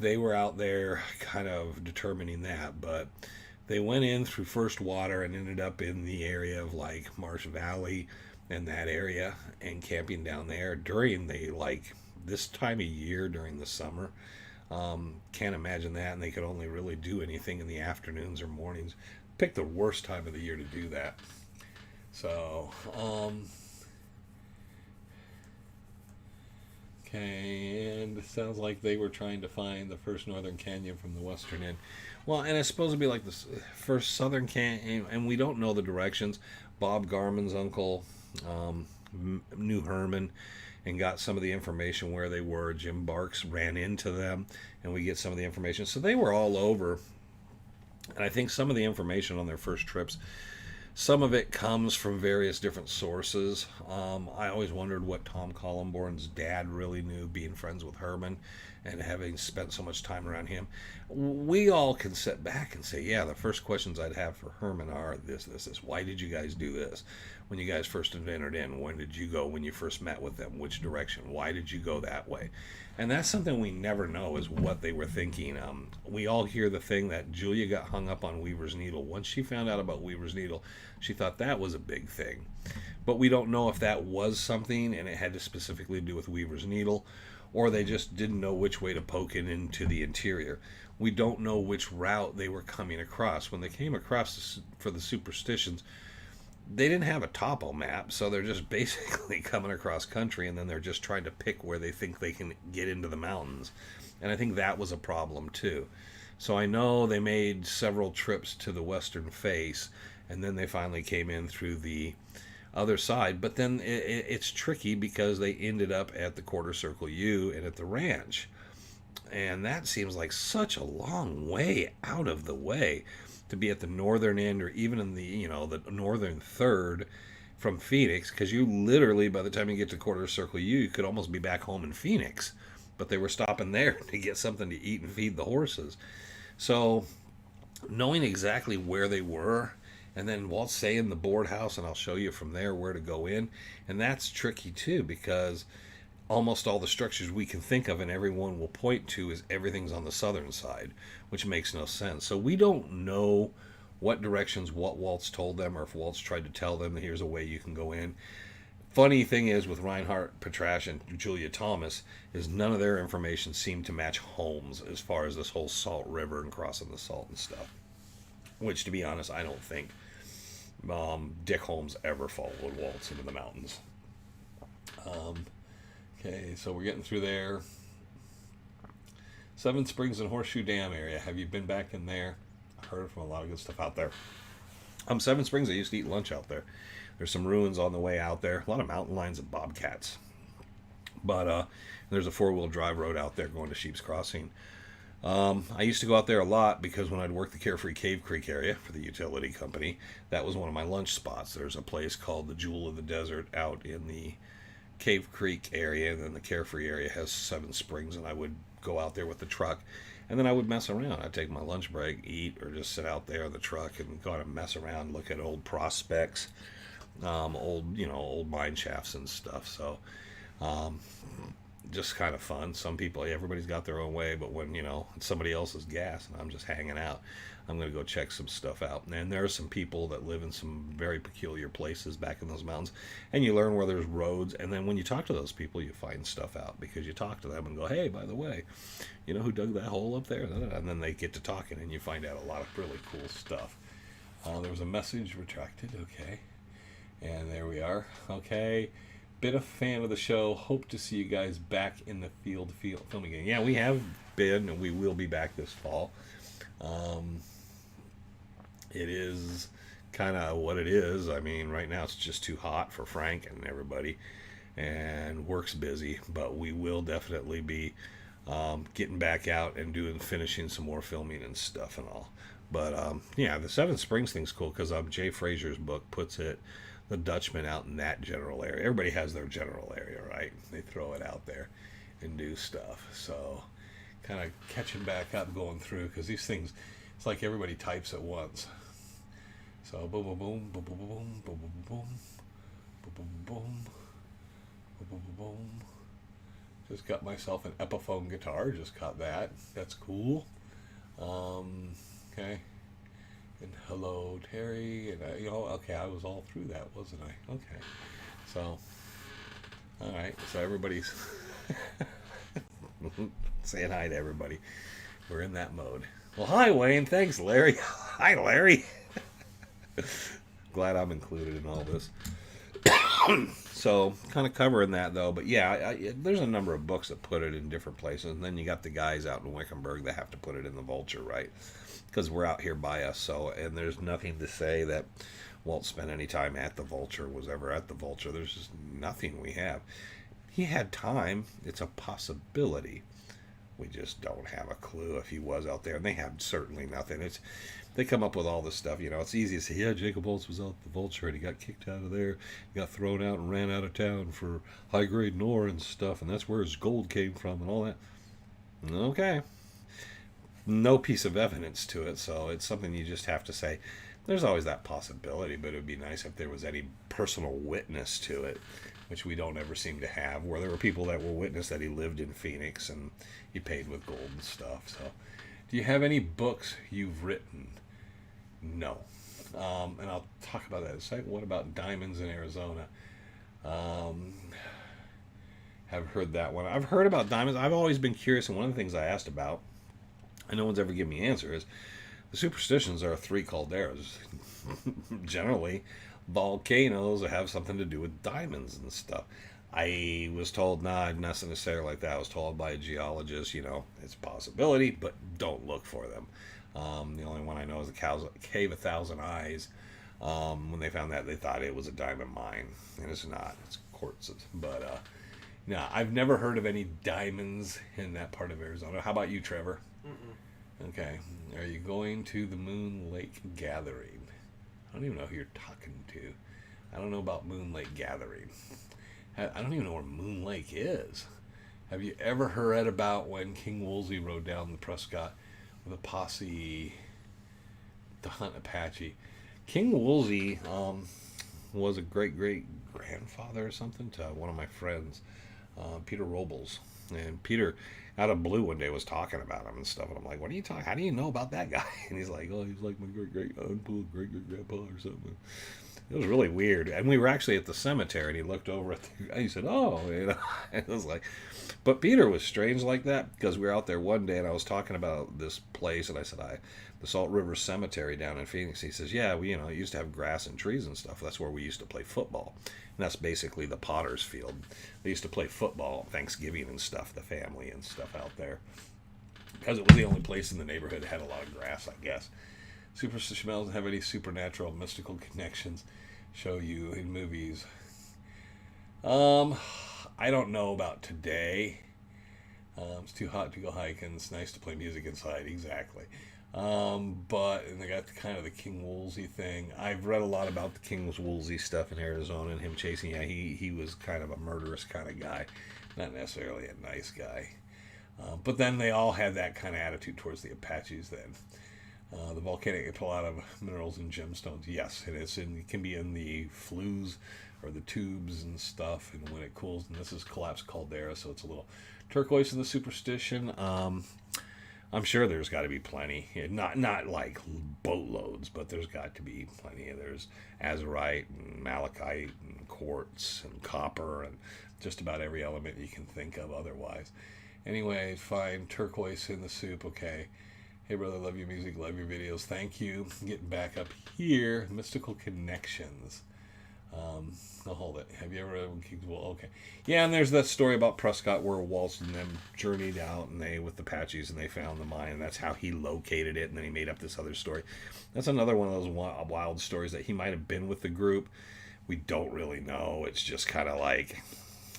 [SPEAKER 1] they were out there kind of determining that, but they went in through first water and ended up in the area of like Marsh Valley and that area and camping down there during this time of year during the summer. Can't imagine that, and they could only really do anything in the afternoons or mornings. Pick the worst time of the year to do that. So, okay, and it sounds like they were trying to find the first northern canyon from the western end. Well, and it's supposed to be like the first southern canyon, and we don't know the directions. Bob Garman's uncle knew Herman and got some of the information where they were. Jim Barks ran into them, and we get some of the information. So they were all over, and I think some of the information on their first trips, some of it comes from various different sources. I always wondered what Tom Collenborn's dad really knew, being friends with Herman and having spent so much time around him. We all can sit back and say, yeah, the first questions I'd have for Herman are this. Why did you guys do this? When you guys first entered in, when did you go when you first met with them? Which direction? Why did you go that way? And that's something we never know, is what they were thinking. We all hear the thing that Julia got hung up on Weaver's Needle. Once she found out about Weaver's Needle, she thought that was a big thing. But we don't know if that was something and it had to specifically do with Weaver's Needle, or they just didn't know which way to poke it into the interior. We don't know which route they were coming across. When they came across for the Superstitions, they didn't have a topo map, so they're just basically coming across country, and then they're just trying to pick where they think they can get into the mountains. And I think that was a problem too. So I know they made several trips to the western face, and then they finally came in through the other side. But then it's tricky because they ended up at the Quarter Circle U and at the ranch. And that seems like such a long way out of the way to be at the northern end, or even in the the northern third from Phoenix, because you literally, by the time you get to Quarter Circle U, you could almost be back home in Phoenix. But they were stopping there to get something to eat and feed the horses. So knowing exactly where they were, and then Walt's saying the board house, and I'll show you from there where to go in, and that's tricky too, because almost all the structures we can think of and everyone will point to is everything's on the southern side, which makes no sense. So we don't know what directions what Waltz told them, or if Waltz tried to tell them that here's a way you can go in. Funny thing is, with Reinhard Petrasch and Julia Thomas, is none of their information seemed to match Holmes as far as this whole Salt River and crossing the Salt and stuff. Which, to be honest, I don't think Dick Holmes ever followed Waltz into the mountains. Okay, so we're getting through there. Seven Springs and Horseshoe Dam area. Have you been back in there? I heard from a lot of good stuff out there. Seven Springs, I used to eat lunch out there. There's some ruins on the way out there. A lot of mountain lions and bobcats. But there's a four-wheel drive road out there going to Sheep's Crossing. I used to go out there a lot because when I'd work the Carefree Cave Creek area for the utility company, that was one of my lunch spots. There's a place called the Jewel of the Desert out in the Cave Creek area, and then the Carefree area has Seven Springs, and I would go out there with the truck, and then I would mess around. I'd take my lunch break, eat, or just sit out there in the truck and go out and mess around, look at old prospects, old mine shafts and stuff. So just kind of fun. Everybody's got their own way, but when it's somebody else's gas and I'm just hanging out, I'm going to go check some stuff out. And there are some people that live in some very peculiar places back in those mountains, and you learn where there's roads, and then when you talk to those people, you find stuff out, because you talk to them and go, hey, by the way, you know who dug that hole up there? And then they get to talking, and you find out a lot of really cool stuff. There was a message retracted, okay, and there we are. Okay, Been a fan of the show. Hope to see you guys back in the field filming again. Yeah, we have been, and we will be back this fall. Um, it is kind of what it is. I mean, right now it's just too hot for Frank and everybody, and work's busy. But we will definitely be getting back out and finishing some more filming and stuff and all. But yeah, the Seven Springs thing's cool because Jay Frazier's book puts it, the Dutchman, out in that general area. Everybody has their general area, right? They throw it out there and do stuff. So kind of catching back up, going through, because these things, it's like everybody types at once. So boom, boom, boom, boom, boom, boom, boom, boom, boom, boom, boom, boom, boom, boom, boom. Just got myself an Epiphone guitar. Just got that. That's cool. Okay. And hello, Terry. And okay, I was all through that, wasn't I? Okay. So, all right. So everybody's saying hi to everybody. We're in that mode. Well, hi, Wayne. Thanks, Larry. Hi, Larry. Glad I'm included in all this. So, kind of covering that, though. But yeah, there's a number of books that put it in different places. And then you got the guys out in Wickenburg that have to put it in the Vulture, right? Because we're out here by us. So, and there's nothing to say that Walt spent any time at the Vulture, was ever at the Vulture. There's just nothing we have. He had time. It's a possibility. We just don't have a clue if he was out there. And they have certainly nothing. They come up with all this stuff. It's easy to say, yeah, Jacob Holtz was out the Vulture and he got kicked out of there. He got thrown out and ran out of town for high-grade ore and stuff, and that's where his gold came from and all that. Okay. No piece of evidence to it, so it's something you just have to say. There's always that possibility, but it would be nice if there was any personal witness to it, which we don't ever seem to have, where there were people that were witness that he lived in Phoenix and he paid with gold and stuff. So, do you have any books you've written? No. And I'll talk about that in a second. What about Diamonds in Arizona? Have heard that one. I've heard about diamonds. I've always been curious, and one of the things I asked about, and no one's ever given me an answer, is the superstitions are 3 calderas. Generally, volcanoes have something to do with diamonds and stuff. I was told, nah, not necessarily like that. I was told by a geologist, it's a possibility, but don't look for them. The only one I know is the Cave of Thousand Eyes. When they found that, they thought it was a diamond mine, and it's not. It's quartz. But no, I've never heard of any diamonds in that part of Arizona. How about you, Trevor? Mm-mm. Okay. Are you going to the Moon Lake Gathering? I don't even know who you're talking to. I don't know about Moon Lake Gathering. I don't even know where Moon Lake is. Have you ever heard about when King Woolsey rode down the Prescott with a posse to hunt Apache? King Woolsey was a great-great-grandfather or something to one of my friends, Peter Robles. And Peter, out of blue, one day was talking about him and stuff. And I'm like, what are you talking? How do you know about that guy? And he's like, oh, he's like my great-great-grandpa or something. It was really weird. And we were actually at the cemetery, and he looked over at the guy. He said, oh, and it was like, but Peter was strange like that, because we were out there one day, and I was talking about this place, and I said, the Salt River Cemetery down in Phoenix. He says, yeah, we, it used to have grass and trees and stuff. That's where we used to play football. And that's basically the Potter's Field. They used to play football, Thanksgiving and stuff, the family and stuff out there, because it was the only place in the neighborhood that had a lot of grass, I guess. Superstition doesn't have any supernatural, mystical connections show you in movies. I don't know about today. It's too hot to go hiking. It's nice to play music inside. Exactly. But and they got kind of the King Woolsey thing. I've read a lot about the King Woolsey stuff in Arizona and him chasing. Yeah, he was kind of a murderous kind of guy, not necessarily a nice guy. But then they all had that kind of attitude towards the Apaches then. The volcanic, they pull out of minerals and gemstones. Yes, it can be in the flues or the tubes and stuff, and when it cools, and this is collapsed caldera, so it's a little turquoise in the Superstition. I'm sure there's got to be plenty. Not like boatloads, but there's got to be plenty. There's azurite and malachite and quartz and copper and just about every element you can think of otherwise. Anyway, fine. Turquoise in the soup. Okay. Hey, brother, love your music, love your videos. Thank you. Getting back up here. Mystical connections. I'll hold it. Have you ever read when Kings Will? Okay. Yeah, and there's that story about Prescott where Waltz and them journeyed out and they with the Apaches and they found the mine, and that's how he located it, and then he made up this other story. That's another one of those wild stories that he might have been with the group. We don't really know. It's just kind of like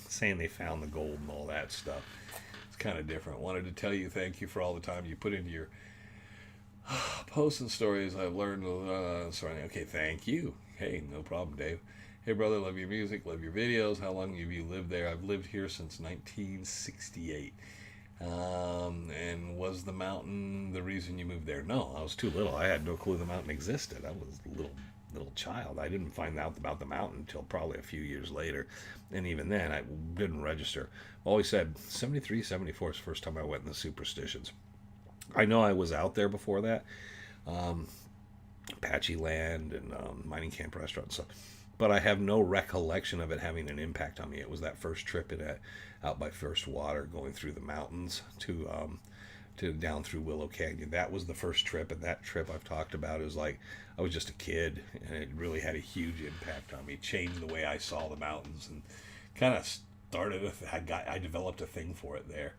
[SPEAKER 1] saying they found the gold and all that stuff. It's kind of different. Wanted to tell you thank you for all the time you put into your posts and stories. I've learned. Sorry. Okay, thank you. Hey, no problem, Dave. Hey, brother, love your music, love your videos. How long have you lived there? I've lived here since 1968. And was the mountain the reason you moved there? No, I was too little. I had no clue the mountain existed. I was a little child. I didn't find out about the mountain until probably a few years later. And even then, I didn't register. Always said 73, 74 is the first time I went in the Superstitions. I know I was out there before that. Apache land and mining camp restaurant and stuff. But I have no recollection of it having an impact on me. It was that first trip out by First Water, going through the mountains to down through Willow Canyon. That was the first trip, and that trip I've talked about is like I was just a kid, and it really had a huge impact on me. Changed the way I saw the mountains, and kind of started. I developed a thing for it there.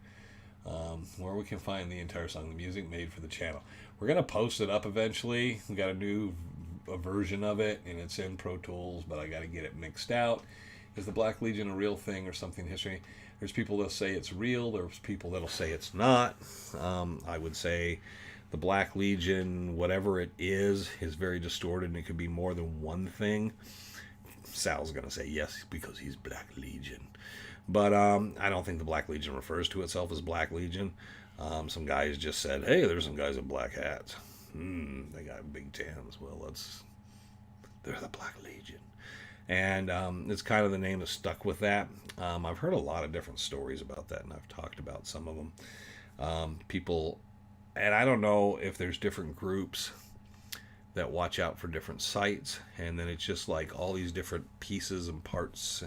[SPEAKER 1] Where we can find the entire song, the music made for the channel. We're gonna post it up eventually. We got a version of it, and it's in Pro Tools, but I got to get it mixed out. Is the Black Legion a real thing or something in history? There's people that say it's real. There's people that'll say it's not. I would say the Black Legion, whatever it is very distorted, and it could be more than one thing. Sal's gonna say yes because he's Black Legion. But I don't think the Black Legion refers to itself as Black Legion. Some guys just said, hey, there's some guys in black hats. They got big tans. Well, they're the Black Legion. And it's kind of the name that stuck with that. I've heard a lot of different stories about that, and I've talked about some of them. People, and I don't know if there's different groups that watch out for different sites, and then it's just like all these different pieces and parts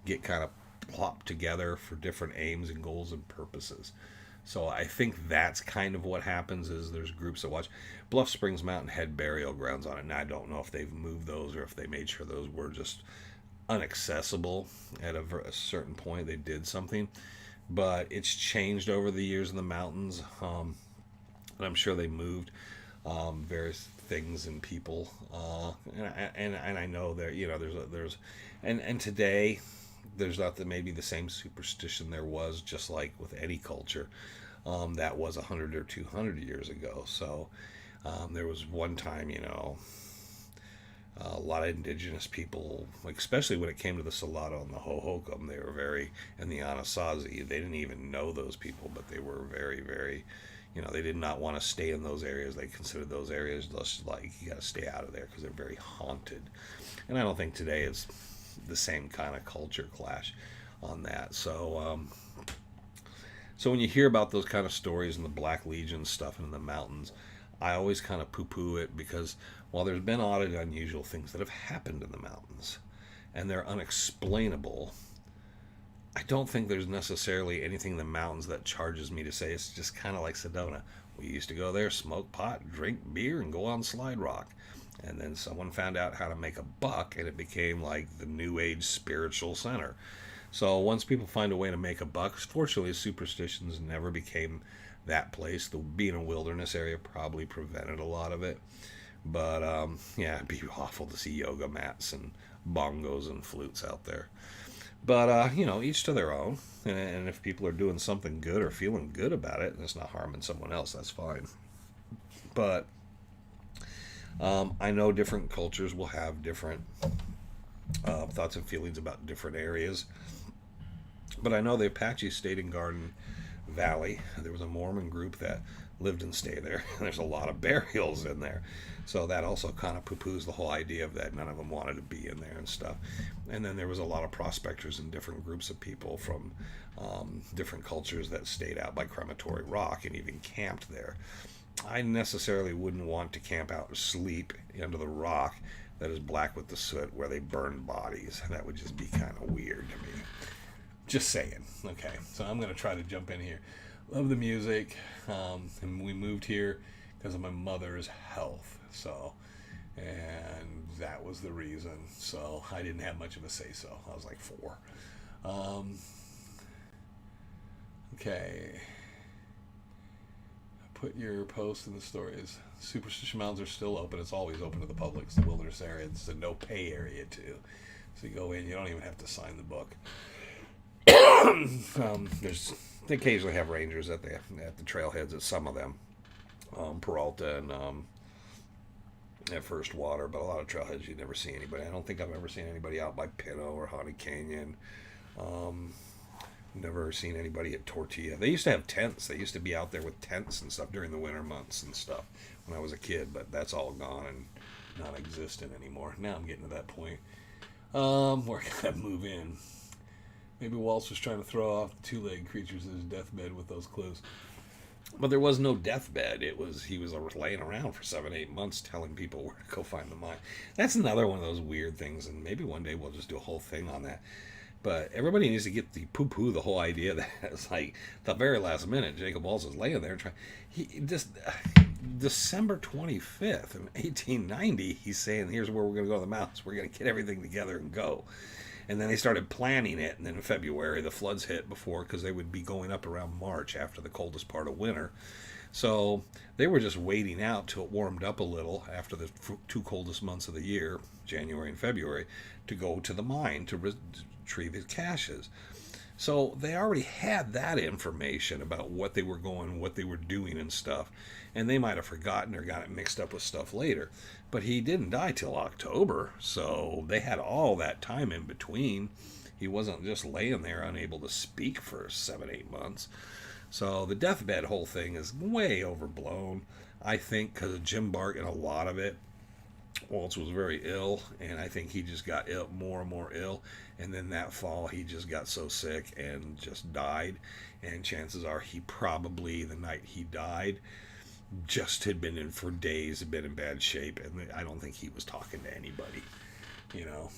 [SPEAKER 1] get kind of plopped together for different aims and goals and purposes. So I think that's kind of what happens is there's groups that watch. Bluff Springs Mountain had burial grounds on it, and I don't know if they've moved those or if they made sure those were just inaccessible at a certain point. They did something, but it's changed over the years in the mountains, and I'm sure they moved various things and people, and I know there, there's and today there's not maybe the same superstition there was, just like with any culture that was 100 or 200 years ago. So there was one time, a lot of indigenous people, like especially when it came to the Salado and the Hohokam, they were very, and the Anasazi, they didn't even know those people, but they were very, very, they did not want to stay in those areas. They considered those areas just like, you got to stay out of there because they're very haunted. And I don't think today is the same kind of culture clash on that. So when you hear about those kind of stories and the Black Legion stuff in the mountains, I always kind of poo-poo it, because while there's been odd and unusual things that have happened in the mountains and they're unexplainable, I don't think there's necessarily anything in the mountains that charges me to say it's just kind of like Sedona. We used to go there, smoke pot, drink beer, and go on Slide Rock. And then someone found out how to make a buck, and it became like the New Age spiritual center. So once people find a way to make a buck, fortunately, Superstitions never became that place. The being a wilderness area probably prevented a lot of it. But yeah, it'd be awful to see yoga mats and bongos and flutes out there. But each to their own. And if people are doing something good or feeling good about it, and it's not harming someone else, that's fine. But I know different cultures will have different thoughts and feelings about different areas. But I know the Apaches stayed in Garden Valley. There was a Mormon group that lived and stayed there. And there's a lot of burials in there. So that also kind of poo-poos the whole idea of that none of them wanted to be in there and stuff. And then there was a lot of prospectors and different groups of people from different cultures that stayed out by Crematory Rock and even camped there. I necessarily wouldn't want to camp out or sleep under the rock that is black with the soot where they burn bodies. That would just be kind of weird to me. Just saying. Okay, so I'm going to try to jump in here. Love the music, and we moved here because of my mother's health. So and that was the reason. So I didn't have much of a say-so. I was like 4. Okay. Put your post in the stories. Superstition Mountains are still open. It's always open to the public. It's the wilderness area. It's a no-pay area, too. So you go in. You don't even have to sign the book. They occasionally have rangers at the trailheads at some of them. Peralta and at First Water, but a lot of trailheads you never see anybody. I don't think I've ever seen anybody out by Pinto or Haunted Canyon. Never seen anybody at Tortilla. They used to have tents. They used to be out there with tents and stuff during the winter months and stuff when I was a kid, but that's all gone and non-existent anymore. Now I'm getting to that point where I gotta move in. Maybe Waltz was trying to throw off two-legged creatures in his deathbed with those clues. But there was no deathbed. He was laying around for 7-8 months telling people where to go find the mine. That's another one of those weird things, and maybe one day we'll just do a whole thing on that. But everybody needs to get the poo-poo the whole idea that it's like the very last minute, Jacob Waltz is laying there trying. December 25th in 1890, he's saying, here's where we're going to go to the mountains. We're going to get everything together and go. And then they started planning it, and then in February the floods hit because they would be going up around March after the coldest part of winter. So they were just waiting out till it warmed up a little after the 2 coldest months of the year, January and February, to go to the mine to retrieve his caches. So they already had that information about what they were going, what they were doing and stuff. And they might have forgotten or got it mixed up with stuff later. But he didn't die till October, so they had all that time in between. He wasn't just laying there unable to speak for 7-8 months. So the deathbed whole thing is way overblown, I think, because of Jim Bart and a lot of it. Waltz was very ill, and I think he just got more and more ill. And then that fall, he just got so sick and just died. And chances are he probably, the night he died, just had been in for days, had been in bad shape. And I don't think he was talking to anybody. You know,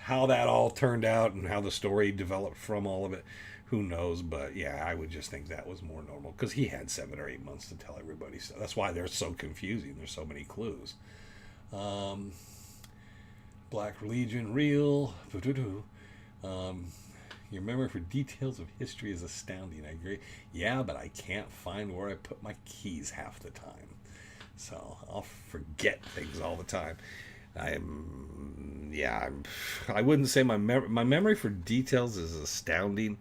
[SPEAKER 1] how that all turned out and how the story developed from all of it, who knows? But yeah, I would just think that was more normal because he had 7 or 8 months to tell everybody. So that's why they're so confusing. There's so many clues. Black Legion, real. Your memory for details of history is astounding. I agree. Yeah, but I can't find where I put my keys half the time. So I'll forget things all the time. I wouldn't say my memory for details is astounding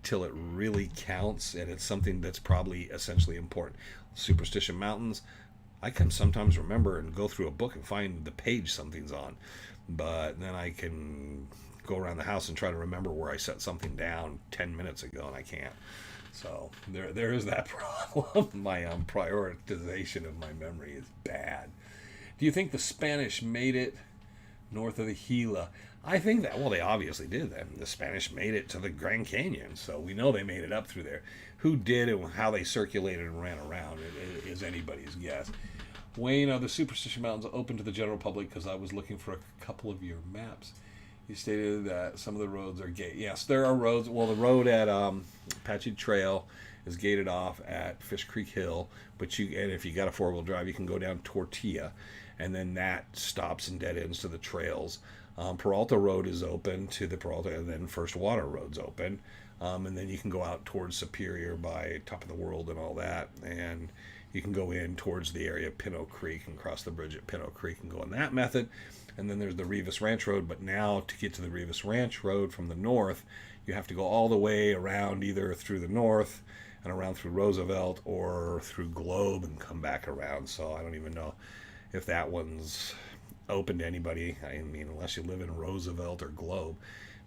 [SPEAKER 1] till it really counts, and it's something that's probably essentially important. Superstition Mountains, I can sometimes remember and go through a book and find the page something's on, but then I can go around the house and try to remember where I set something down 10 minutes ago, and I can't. So there is that problem. My prioritization of my memory is bad. Do you think the Spanish made it north of the Gila? I think that, well, they obviously did. The Spanish made it to the Grand Canyon, so we know they made it up through there. Who did and how they circulated and ran around is anybody's guess. Wayne, are the Superstition Mountains open to the general public? Because I was looking for a couple of your maps. You stated that some of the roads are gated. Yes, there are roads. Well, the road at Apache Trail is gated off at Fish Creek Hill, and if you got a 4-wheel drive, you can go down Tortilla, and then that stops and dead ends to the trails. Peralta Road is open to the Peralta, and then First Water Road's open. And then you can go out towards Superior by Top of the World and all that, and you can go in towards the area of Pinto Creek and cross the bridge at Pinto Creek and go on that method. And then there's the Rivas Ranch Road, but now to get to the Rivas Ranch Road from the north, you have to go all the way around either through the north and around through Roosevelt or through Globe and come back around. So I don't even know if that one's open to anybody. I mean, unless you live in Roosevelt or Globe,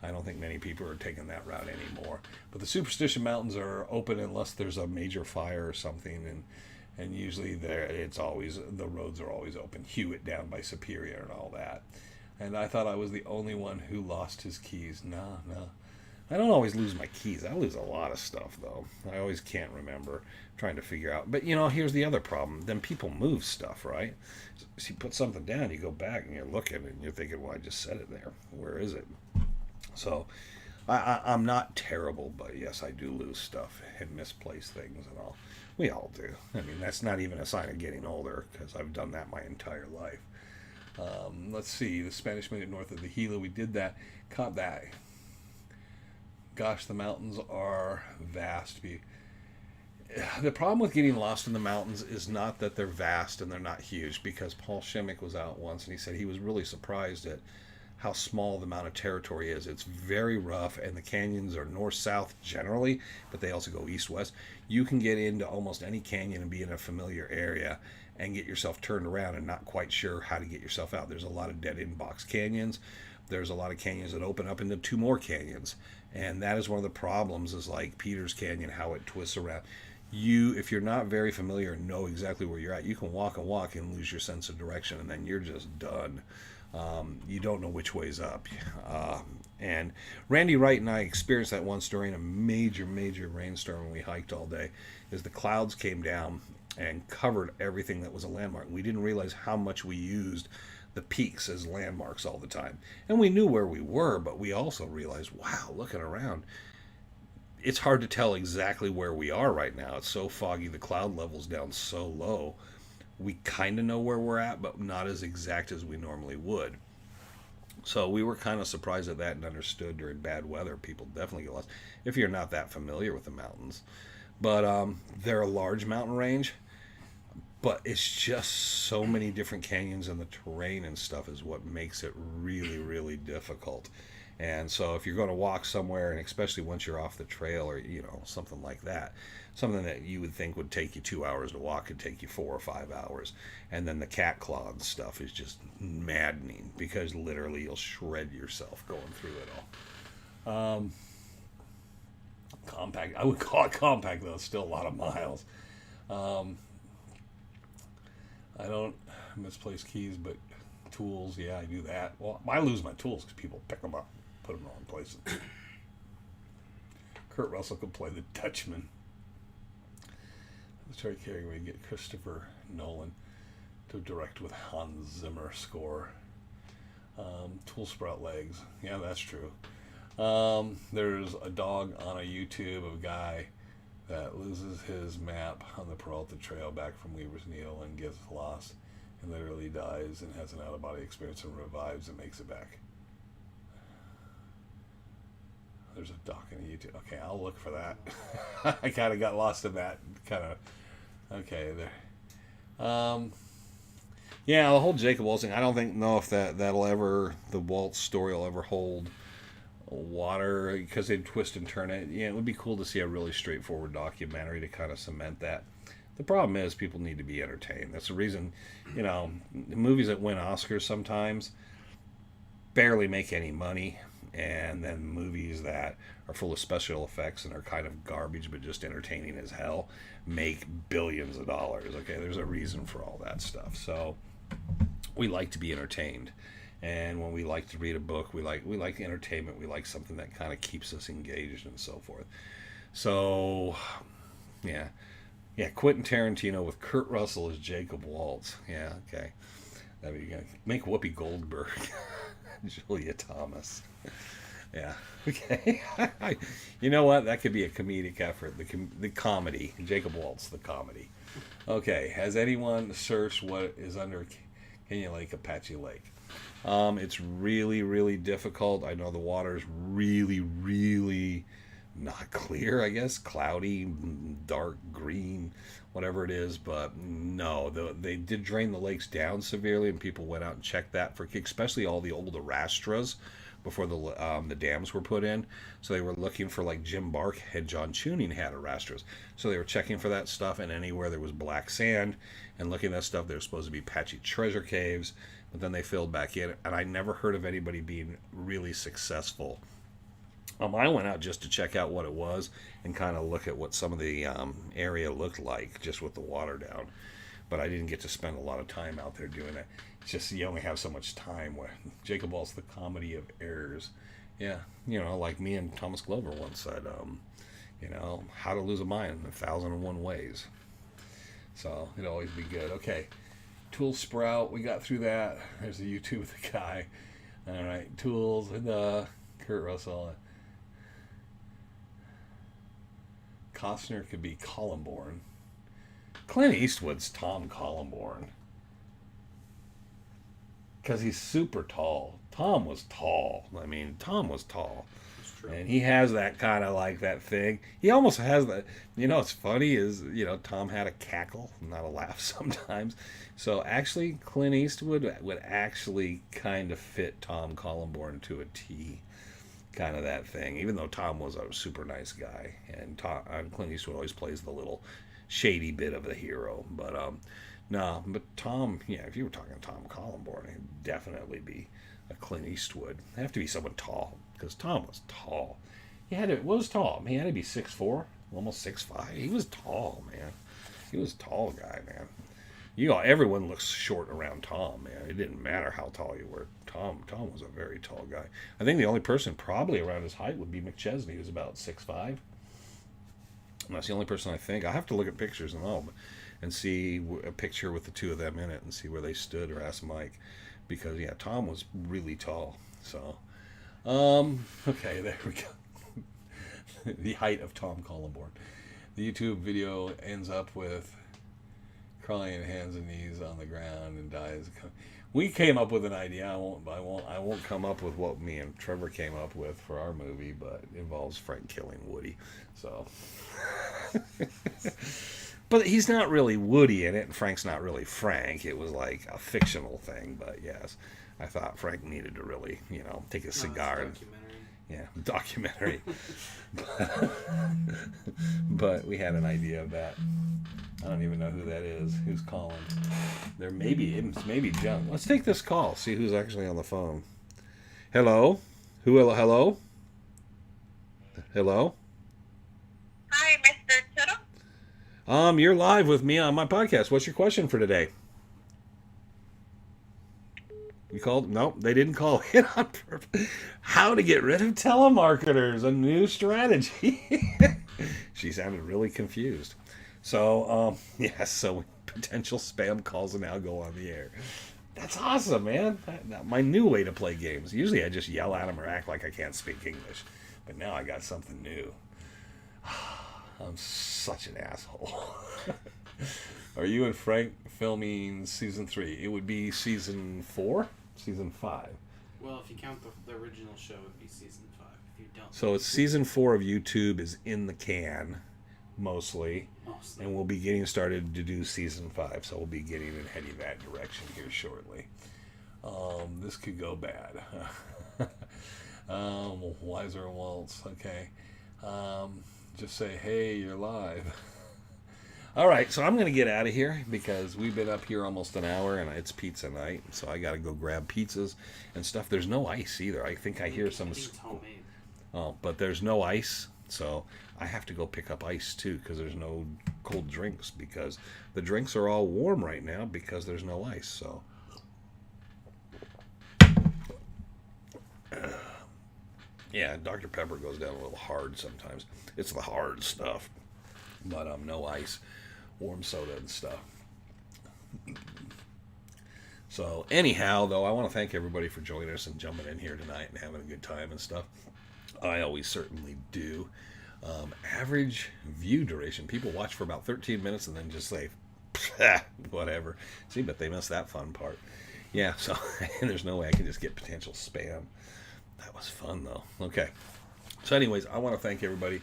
[SPEAKER 1] I don't think many people are taking that route anymore. But the Superstition Mountains are open unless there's a major fire or something, and usually the roads are always open. Hewitt down by Superior and all that. And I thought I was the only one who lost his keys. No. I don't always lose my keys. I lose a lot of stuff, though. I always can't remember. I'm trying to figure out. But, here's the other problem. Then people move stuff, right? So you put something down, you go back, and you're looking, and you're thinking, well, I just set it there. Where is it? So I'm not terrible, but yes, I do lose stuff and misplace things and all. We all do. I mean, that's not even a sign of getting older, because I've done that my entire life. Let's see, the Spanish made it north of the Gila. We did that, caught that. Gosh, the mountains are vast. The problem with getting lost in the mountains is not that they're vast and they're not huge, because Paul Shimmick was out once and he said he was really surprised at how small the amount of territory is. It's very rough, and the canyons are north-south generally, but they also go east-west. You can get into almost any canyon and be in a familiar area and get yourself turned around and not quite sure how to get yourself out. There's a lot of dead-end box canyons. There's a lot of canyons that open up into two more canyons, and that is one of the problems, is like Peter's Canyon, how it twists around. If you're not very familiar and know exactly where you're at, you can walk and lose your sense of direction, and then you're just done. You don't know which way's up. And Randy Wright and I experienced that once during a major rainstorm when we hiked all day, is the clouds came down and covered everything that was a landmark. We didn't realize how much we used the peaks as landmarks all the time. And we knew where we were, but we also realized, wow, looking around, it's hard to tell exactly where we are right now. It's so foggy, the cloud level's down so low. We kind of know where we're at, but not as exact as we normally would. So we were kind of surprised at that and understood during bad weather, people definitely get lost if you're not that familiar with the mountains. But they're a large mountain range, but it's just so many different canyons, and the terrain and stuff is what makes it really difficult. And so if you're going to walk somewhere, and especially once you're off the trail, or something like that, something that you would think would take you 2 hours to walk could take you 4 or 5 hours. And then the cat claw and stuff is just maddening, because literally you'll shred yourself going through it all. Compact, I would call it compact, though. It's still a lot of miles. I don't misplace keys, but tools, yeah, I do that. Well, I lose my tools because people pick them up, put them in the wrong places. Kurt Russell could play the Dutchman. Let's try carrying we get Christopher Nolan to direct with Hans Zimmer score. Tool sprout legs. Yeah, that's true. There's a dog on a YouTube of a guy that loses his map on the Peralta Trail back from Weaver's Needle and gets lost and literally dies and has an out-of-body experience and revives and makes it back. There's a doc on YouTube. Okay, I'll look for that. I kind of got lost in that. Okay, there. Yeah, the whole Jacob Waltz thing, I don't know if the Waltz story will ever hold water, because they'd twist and turn it. Yeah, it would be cool to see a really straightforward documentary to kind of cement that. The problem is people need to be entertained. That's the reason, movies that win Oscars sometimes barely make any money, and then movies that are full of special effects and are kind of garbage but just entertaining as hell make billions of dollars. Okay, there's a reason for all that stuff. So we like to be entertained. And when we like to read a book, we like entertainment. We like something that kind of keeps us engaged and so forth. So, yeah, Quentin Tarantino with Kurt Russell as Jacob Waltz. Yeah, okay. That'd be good. Make Whoopi Goldberg Julia Thomas. Yeah, okay. You know what? That could be a comedic effort. The comedy. Jacob Waltz, the comedy. Okay, has anyone searched what is under Canyon Lake, Apache Lake? It's really difficult. I know the water's really not clear, I guess. Cloudy, dark green, whatever it is. But no, they did drain the lakes down severely, and people went out and checked that, for especially all the old Arastras before the dams were put in. So they were looking for, like Jim Bark and John Tuning had Arastras. So they were checking for that stuff, and anywhere there was black sand and looking at that stuff, there was supposed to be patchy treasure caves. But then they filled back in, and I never heard of anybody being really successful. I went out just to check out what it was and kind of look at what some of the area looked like, just with the water down. But I didn't get to spend a lot of time out there doing it. It's just you only have so much time. Where Jacob Waltz, the comedy of errors. Yeah, like me and Thomas Glover once said, how to lose a mind in 1,001 ways. So it'd always be good. Okay. Tool sprout, we got through that. There's a YouTube with the guy. All right, tools and Kurt Russell. Costner could be Columborn. Clint Eastwood's Tom Columborn. because he's super tall. Tom was tall. I mean, Tom was tall.
[SPEAKER 2] That's true.
[SPEAKER 1] And he has that kind of like that thing. He almost has that. You know, what's funny is, Tom had a cackle, not a laugh sometimes. So actually, Clint Eastwood would actually kind of fit Tom Collenborn to a T. Kind of that thing. Even though Tom was a super nice guy. And Clint Eastwood always plays the little shady bit of the hero. But, no, but Tom, yeah, if you were talking Tom Collenborn, he'd definitely be a Clint Eastwood. It'd have to be someone tall, because Tom was tall. What was tall? He had to be 6'4", almost 6'5". He was tall, man. He was a tall guy, man. Everyone looks short around Tom, man. It didn't matter how tall you were. Tom was a very tall guy. I think the only person probably around his height would be McChesney, who's about 6'5". And that's the only person I think. I'll have to look at pictures and see a picture with the two of them in it and see where they stood, or ask Mike. Because, yeah, Tom was really tall. So, okay, there we go. The height of Tom Collenborn. The YouTube video ends up with crying hands and knees on the ground and dies. We came up with an idea. I won't come up with what me and Trevor came up with for our movie, but it involves Frank killing Woody. So, but he's not really Woody in it, and Frank's not really Frank. It was like a fictional thing. But yes, I thought Frank needed to really, take a cigar. Documentary. But we had an idea of that. I don't even know who that is. Who's calling? It's maybe John. Let's take this call. See who's actually on the phone. Hello? Hello? Hello?
[SPEAKER 3] Hi, Mr. Tuttle.
[SPEAKER 1] You're live with me on my podcast. What's your question for today? You called? Nope, they didn't call in on purpose. How to get rid of telemarketers, a new strategy. She sounded really confused. So, so potential spam calls now go on the air. That's awesome, man. My new way to play games. Usually I just yell at them or act like I can't speak English. But now I got something new. I'm such an asshole. Are you and Frank filming season 3? It would be season 4? Season 5.
[SPEAKER 2] Well, if you count the original show, it would be season 5. If you don't.
[SPEAKER 1] So it's season 4 of YouTube is in the can, mostly. And we'll be getting started to do season 5. So we'll be getting and heading that direction here shortly. This could go bad. Wiser Waltz. Okay. Just say, hey, you're live. All right, so I'm going to get out of here because we've been up here almost an hour and it's pizza night. So I got to go grab pizzas and stuff. There's no ice either. I think I hear some.
[SPEAKER 2] It's homemade.
[SPEAKER 1] Oh, but there's no ice. So I have to go pick up ice too because there's no cold drinks because the drinks are all warm right now because there's no ice. So. Yeah, Dr. Pepper goes down a little hard sometimes. It's the hard stuff. But no ice, warm soda and stuff. So anyhow, though, I want to thank everybody for joining us and jumping in here tonight and having a good time and stuff. I always certainly do. Average view duration. People watch for about 13 minutes and then just say, whatever. See, but they missed that fun part. Yeah, so there's no way I can just get potential spam. That was fun, though. Okay. So anyways, I want to thank everybody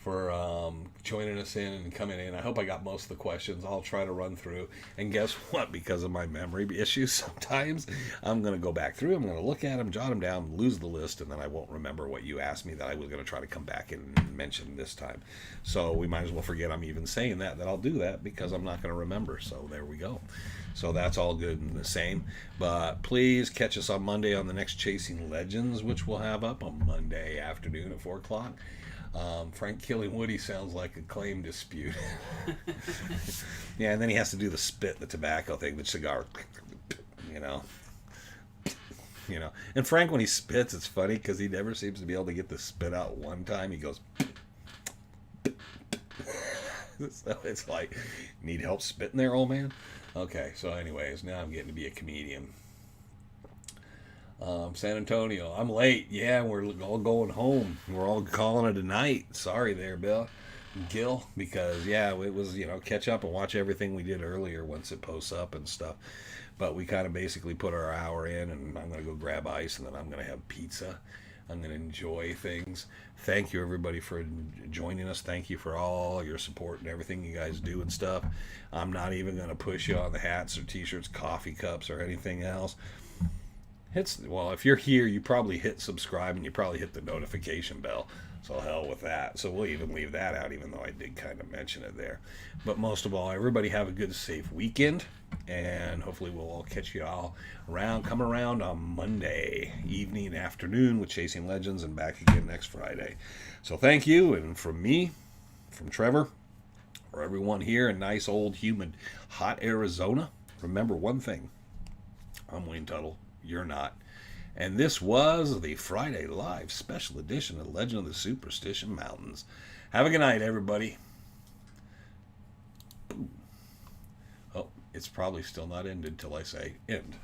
[SPEAKER 1] for joining us in and coming in. I hope I got most of the questions. I'll try to run through. And guess what? Because of my memory issues sometimes, I'm going to go back through. I'm going to look at them, jot them down, lose the list, and then I won't remember what you asked me that I was going to try to come back and mention this time. So we might as well forget I'm even saying that I'll do that because I'm not going to remember. So there we go. So that's all good and the same. But please catch us on Monday on the next Chasing Legends, which we'll have up on Monday afternoon at 4 o'clock. Frank killing Woody sounds like a claim dispute. Yeah, and then he has to do the spit, the tobacco thing, the cigar, you know. And Frank, when he spits, it's funny because he never seems to be able to get the spit out one time. He goes, so it's like, need help spitting there, old man? Okay, so anyways, now I'm getting to be a comedian. San Antonio, I'm late. Yeah, we're all going home. We're all calling it a night. Sorry there, Gil, because, yeah, it was, catch up and watch everything we did earlier once it posts up and stuff. But we kind of basically put our hour in, and I'm going to go grab ice, and then I'm going to have pizza. I'm going to enjoy things. Thank you, everybody, for joining us. Thank you for all your support and everything you guys do and stuff. I'm not even going to push you on the hats or T-shirts, coffee cups, or anything else. Well, if you're here, you probably hit subscribe, and you probably hit the notification bell. So hell with that. So we'll even leave that out, even though I did kind of mention it there. But most of all, everybody have a good, safe weekend. And hopefully we'll all catch you all around. Come around on Monday evening and afternoon with Chasing Legends, and back again next Friday. So thank you. And from me, from Trevor, for everyone here in nice, old, humid, hot Arizona, remember one thing. I'm Wayne Tuttle. You're not. And this was the Friday Live special edition of Legend of the Superstition Mountains. Have a good night, everybody. Oh, it's probably still not ended till I say end.